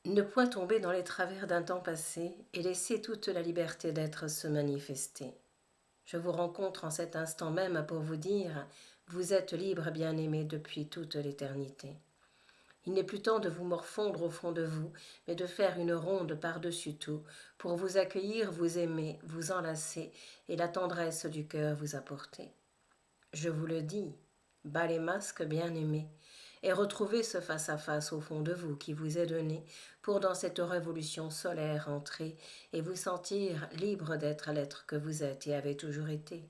Ne point tomber dans les travers d'un temps passé et laisser toute la liberté d'être se manifester. Je vous rencontre en cet instant même pour vous dire, vous êtes libre, bien-aimé, depuis toute l'éternité. Il n'est plus temps de vous morfondre au fond de vous, mais de faire une ronde par-dessus tout, pour vous accueillir, vous aimer, vous enlacer, et la tendresse du cœur vous apporter. Je vous le dis, bas les masques, bien-aimés, et retrouvez ce face-à-face au fond de vous qui vous est donné pour dans cette révolution solaire entrer et vous sentir libre d'être l'être que vous êtes et avez toujours été.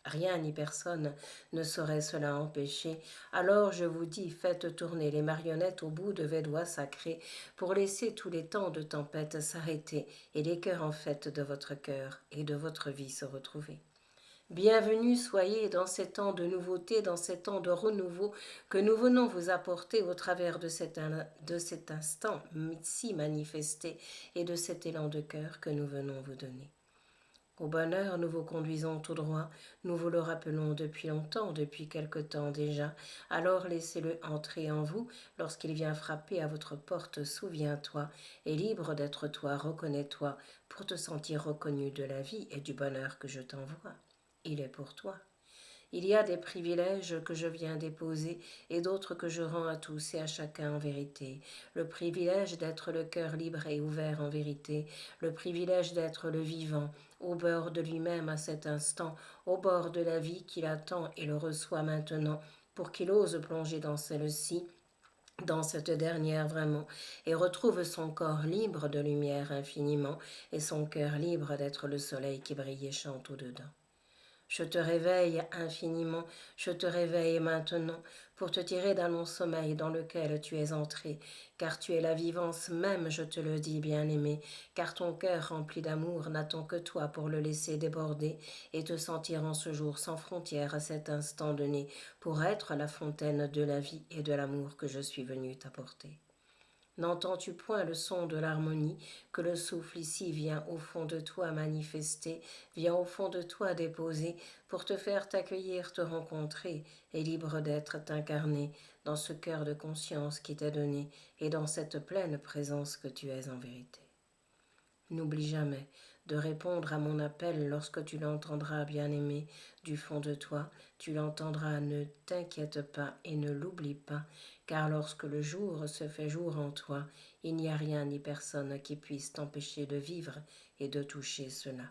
Rien ni personne ne saurait cela empêcher. Alors je vous dis, faites tourner les marionnettes au bout de vos doigts sacrés pour laisser tous les temps de tempête s'arrêter et les cœurs en fête de votre cœur et de votre vie se retrouver. Bienvenue soyez dans ces temps de nouveauté, dans ces temps de renouveau que nous venons vous apporter au travers de cet instant si manifesté et de cet élan de cœur que nous venons vous donner. Au bonheur, nous vous conduisons tout droit, nous vous le rappelons depuis longtemps, depuis quelque temps déjà, alors laissez-le entrer en vous, lorsqu'il vient frapper à votre porte, souviens-toi, et libre d'être toi, reconnais-toi, pour te sentir reconnu de la vie et du bonheur que je t'envoie. Il est pour toi. Il y a des privilèges que je viens déposer et d'autres que je rends à tous et à chacun en vérité. Le privilège d'être le cœur libre et ouvert en vérité. Le privilège d'être le vivant, au bord de lui-même à cet instant, au bord de la vie qu'il attend et le reçoit maintenant, pour qu'il ose plonger dans celle-ci, dans cette dernière vraiment, et retrouve son corps libre de lumière infiniment, et son cœur libre d'être le soleil qui brille et chante au-dedans. Je te réveille infiniment, je te réveille maintenant pour te tirer d'un long sommeil dans lequel tu es entré, car tu es la vivance même, je te le dis, bien-aimé, car ton cœur rempli d'amour n'attend que toi pour le laisser déborder et te sentir en ce jour sans frontières à cet instant donné, pour être la fontaine de la vie et de l'amour que je suis venu t'apporter. N'entends-tu point le son de l'harmonie que le souffle ici vient au fond de toi manifester, vient au fond de toi déposer, pour te faire t'accueillir, te rencontrer, et libre d'être t'incarner dans ce cœur de conscience qui t'est donné, et dans cette pleine présence que tu es en vérité. N'oublie jamais de répondre à mon appel lorsque tu l'entendras, bien-aimé, du fond de toi, tu l'entendras, ne t'inquiète pas et ne l'oublie pas, car lorsque le jour se fait jour en toi, il n'y a rien ni personne qui puisse t'empêcher de vivre et de toucher cela.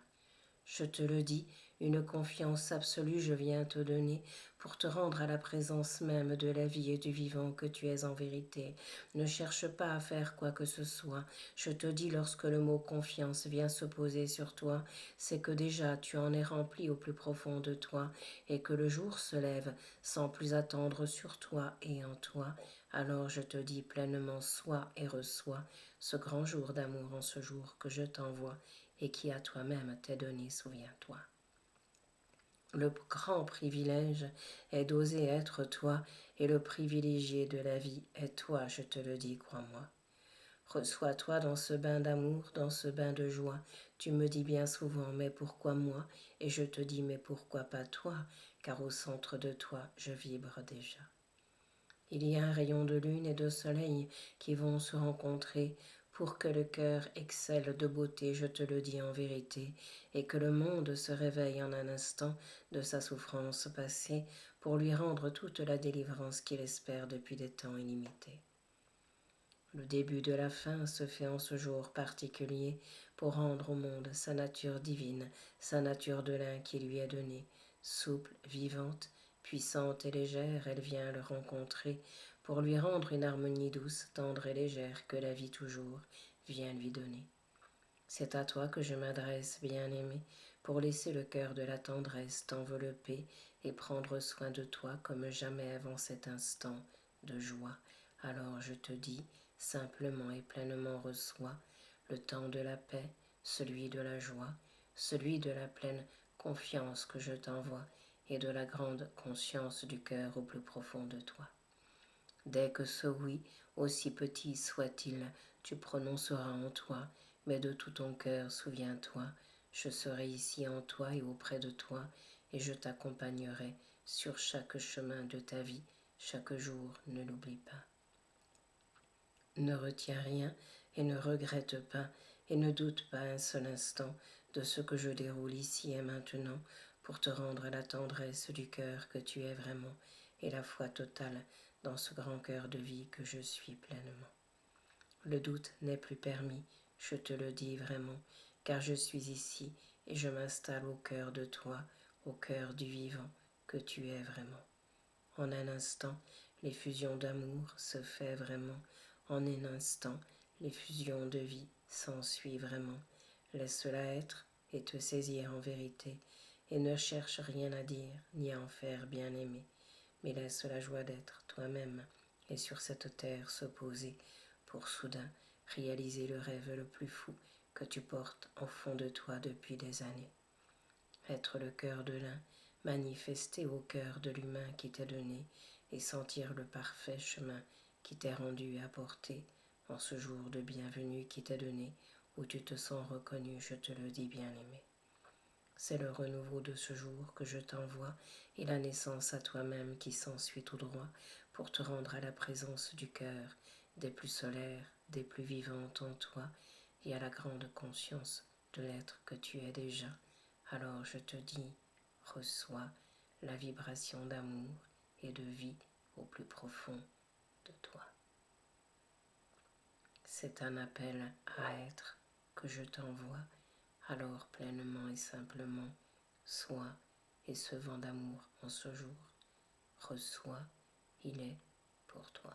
Je te le dis, une confiance absolue je viens te donner pour te rendre à la présence même de la vie et du vivant que tu es en vérité. Ne cherche pas à faire quoi que ce soit. Je te dis, lorsque le mot confiance vient se poser sur toi, c'est que déjà tu en es rempli au plus profond de toi et que le jour se lève sans plus attendre sur toi et en toi. Alors je te dis pleinement, sois et reçois ce grand jour d'amour en ce jour que je t'envoie et qui à toi-même t'est donné, souviens-toi. Le grand privilège est d'oser être toi, et le privilégié de la vie est toi, je te le dis, crois-moi. Reçois-toi dans ce bain d'amour, dans ce bain de joie. Tu me dis bien souvent, mais pourquoi moi? Et je te dis, mais pourquoi pas toi? Car au centre de toi, je vibre déjà. Il y a un rayon de lune et de soleil qui vont se rencontrer pour que le cœur excelle de beauté, je te le dis en vérité, et que le monde se réveille en un instant de sa souffrance passée pour lui rendre toute la délivrance qu'il espère depuis des temps illimités. Le début de la fin se fait en ce jour particulier pour rendre au monde sa nature divine, sa nature de l'un qui lui est donnée, souple, vivante, puissante et légère, elle vient le rencontrer pour lui rendre une harmonie douce, tendre et légère que la vie toujours vient lui donner. C'est à toi que je m'adresse, bien-aimé, pour laisser le cœur de la tendresse t'envelopper et prendre soin de toi comme jamais avant cet instant de joie. Alors je te dis, simplement et pleinement reçois le temps de la paix, celui de la joie, celui de la pleine confiance que je t'envoie et de la grande conscience du cœur au plus profond de toi. Dès que ce oui, aussi petit soit-il, tu prononceras en toi, mais de tout ton cœur, souviens-toi, je serai ici en toi et auprès de toi, et je t'accompagnerai sur chaque chemin de ta vie, chaque jour, ne l'oublie pas. Ne retiens rien et ne regrette pas et ne doute pas un seul instant de ce que je déroule ici et maintenant pour te rendre la tendresse du cœur que tu es vraiment et la foi totale dans ce grand cœur de vie que je suis pleinement. Le doute n'est plus permis, je te le dis vraiment, car je suis ici et je m'installe au cœur de toi, au cœur du vivant que tu es vraiment. En un instant, l'effusion d'amour se fait vraiment, en un instant, l'effusion de vie s'ensuit vraiment. Laisse-la être et te saisir en vérité, et ne cherche rien à dire ni à en faire bien-aimé, mais laisse la joie d'être toi-même et sur cette terre se poser pour soudain réaliser le rêve le plus fou que tu portes au fond de toi depuis des années. Être le cœur de l'un, manifester au cœur de l'humain qui t'est donné et sentir le parfait chemin qui t'est rendu à porter en ce jour de bienvenue qui t'est donné où tu te sens reconnu, je te le dis bien-aimé. C'est le renouveau de ce jour que je t'envoie et la naissance à toi-même qui s'ensuit tout droit pour te rendre à la présence du cœur, des plus solaires, des plus vivantes en toi et à la grande conscience de l'être que tu es déjà. Alors je te dis, reçois la vibration d'amour et de vie au plus profond de toi. C'est un appel à être que je t'envoie. Alors pleinement et simplement, sois et ce vent d'amour en ce jour, reçois, il est pour toi.